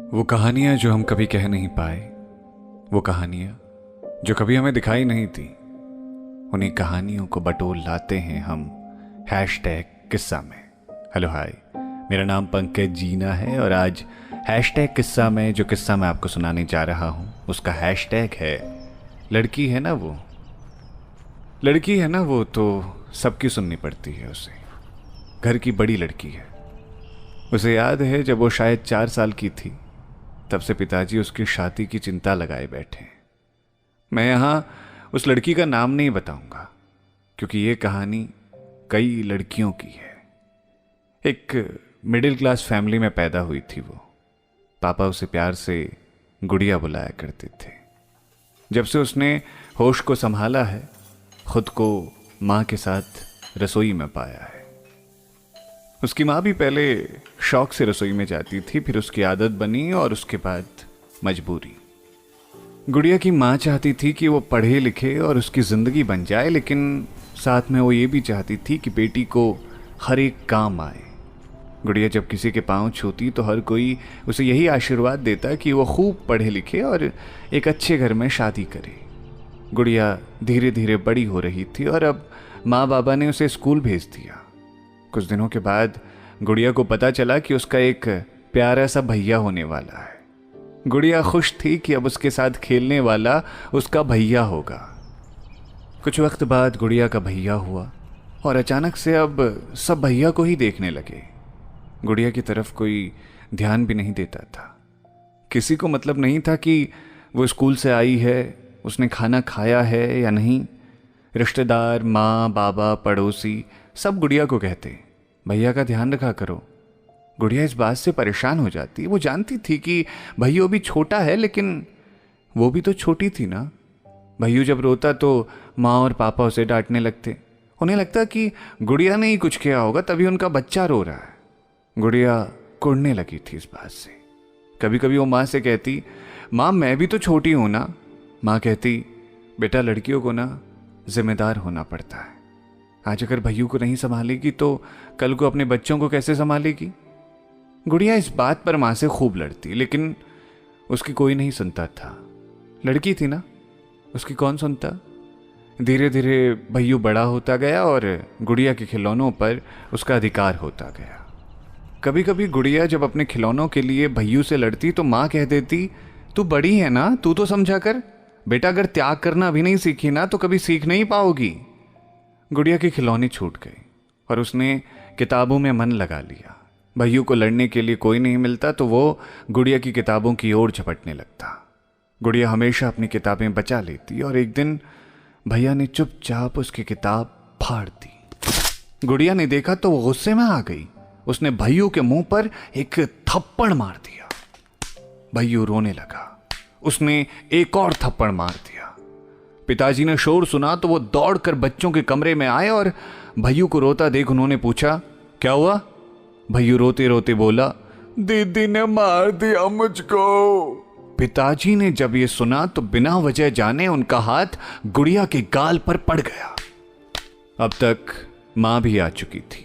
वो कहानियां जो हम कभी कह नहीं पाए, वो कहानियां जो कभी हमें दिखाई नहीं दी, उन्हीं कहानियों को बटोर लाते हैं हम हैशटैग किस्सा में। हेलो हाय, मेरा नाम पंकज जीना है और आज हैशटैग किस्सा में जो किस्सा मैं आपको सुनाने जा रहा हूँ उसका हैशटैग है लड़की है ना वो। लड़की है ना वो तो सबकी सुननी पड़ती है उसे, घर की बड़ी लड़की है। उसे याद है जब वो शायद 4 साल की थी, तब से पिताजी उसकी शादी की चिंता लगाए बैठे हैं। मैं यहाँ उस लड़की का नाम नहीं बताऊंगा क्योंकि ये कहानी कई लड़कियों की है। एक मिडिल क्लास फैमिली में पैदा हुई थी वो। पापा उसे प्यार से गुड़िया बुलाया करते थे। जब से उसने होश को संभाला है, खुद को माँ के साथ रसोई में पाया है। उसकी माँ भी पहले शौक से रसोई में जाती थी, फिर उसकी आदत बनी और उसके बाद मजबूरी। गुड़िया की माँ चाहती थी कि वो पढ़े लिखे और उसकी ज़िंदगी बन जाए, लेकिन साथ में वो ये भी चाहती थी कि बेटी को हर एक काम आए। गुड़िया जब किसी के पाँव छूती तो हर कोई उसे यही आशीर्वाद देता कि वो खूब पढ़े लिखे और एक अच्छे घर में शादी करे। गुड़िया धीरे धीरे बड़ी हो रही थी और अब माँ बाबा ने उसे स्कूल भेज दिया। कुछ दिनों के बाद गुड़िया को पता चला कि उसका एक प्यारा सा भैया होने वाला है। गुड़िया खुश थी कि अब उसके साथ खेलने वाला उसका भैया होगा। कुछ वक्त बाद गुड़िया का भैया हुआ और अचानक से अब सब भैया को ही देखने लगे। गुड़िया की तरफ कोई ध्यान भी नहीं देता था। किसी को मतलब नहीं था कि वो स्कूल से आई है, उसने खाना खाया है या नहीं। रिश्तेदार, माँ बाबा, पड़ोसी सब गुड़िया को कहते, भैया का ध्यान रखा करो। गुड़िया इस बात से परेशान हो जाती। वो जानती थी कि भैया भी छोटा है, लेकिन वो भी तो छोटी थी ना। भैया जब रोता तो माँ और पापा उसे डांटने लगते। उन्हें लगता कि गुड़िया ने ही कुछ किया होगा, तभी उनका बच्चा रो रहा है। गुड़िया कुड़ने लगी थी इस बात से। कभी कभी वो माँ से कहती, माँ मैं भी तो छोटी हूँ ना। माँ कहती, बेटा लड़कियों को ना जिम्मेदार होना पड़ता है। आज अगर भैया को नहीं संभालेगी तो कल को अपने बच्चों को कैसे संभालेगी। गुड़िया इस बात पर माँ से खूब लड़ती, लेकिन उसकी कोई नहीं सुनता था। लड़की थी ना, उसकी कौन सुनता। धीरे धीरे भैया बड़ा होता गया और गुड़िया के खिलौनों पर उसका अधिकार होता गया। कभी कभी गुड़िया जब अपने खिलौनों के लिए भैया से लड़ती तो माँ कह देती, तू बड़ी है ना, तू तो समझा कर। बेटा अगर त्याग करना भी नहीं सीखी ना तो कभी सीख नहीं पाओगी। गुड़िया के खिलौने छूट गए और उसने किताबों में मन लगा लिया। भैया को लड़ने के लिए कोई नहीं मिलता तो वो गुड़िया की किताबों की ओर झपटने लगता। गुड़िया हमेशा अपनी किताबें बचा लेती और एक दिन भैया ने चुपचाप उसकी किताब फाड़ दी। गुड़िया ने देखा तो वो गुस्से में आ गई। उसने भैया के मुंह पर एक थप्पड़ मार दिया। भैया रोने लगा। उसने एक और थप्पड़ मार दिया। पिताजी ने शोर सुना तो वो दौड़कर बच्चों के कमरे में आए और भैया को रोता देख उन्होंने पूछा, क्या हुआ। भैया रोते रोते बोला, दीदी ने मार दिया मुझको। पिताजी ने जब ये सुना तो बिना वजह जाने उनका हाथ गुड़िया के गाल पर पड़ गया। अब तक माँ भी आ चुकी थी।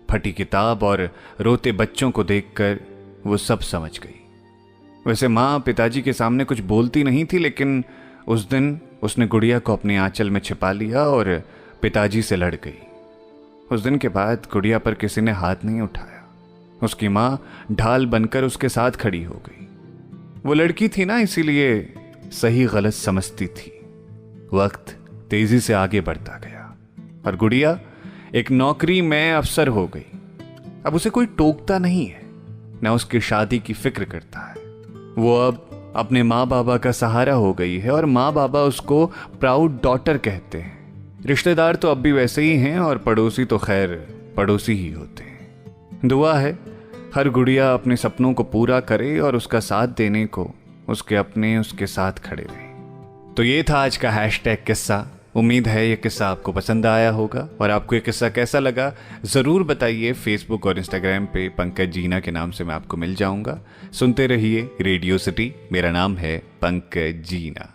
फटी किताब और रोते बच्चों को देखकर वो सब समझ गई। वैसे माँ पिताजी के सामने कुछ बोलती नहीं थी, लेकिन उस दिन उसने गुड़िया को अपने आंचल में छिपा लिया और पिताजी से लड़ गई। उस दिन के बाद गुड़िया पर किसी ने हाथ नहीं उठाया। उसकी माँ ढाल बनकर उसके साथ खड़ी हो गई। वो लड़की थी ना, इसीलिए सही गलत समझती थी। वक्त तेजी से आगे बढ़ता गया और गुड़िया एक नौकरी में अफसर हो गई। अब उसे कोई टोकता नहीं है, न उसकी शादी की फिक्र करता है। वो अब अपने माँ बाबा का सहारा हो गई है और माँ बाबा उसको प्राउड डॉटर कहते हैं। रिश्तेदार तो अब भी वैसे ही हैं और पड़ोसी तो खैर पड़ोसी ही होते हैं। दुआ है हर गुड़िया अपने सपनों को पूरा करे और उसका साथ देने को उसके अपने उसके साथ खड़े रहे। तो ये था आज का हैशटैग किस्सा। उम्मीद है ये किस्सा आपको पसंद आया होगा और आपको ये किस्सा कैसा लगा ज़रूर बताइए। फेसबुक और इंस्टाग्राम पे पंकज जीना के नाम से मैं आपको मिल जाऊंगा। सुनते रहिए रेडियो सिटी। मेरा नाम है पंकज जीना।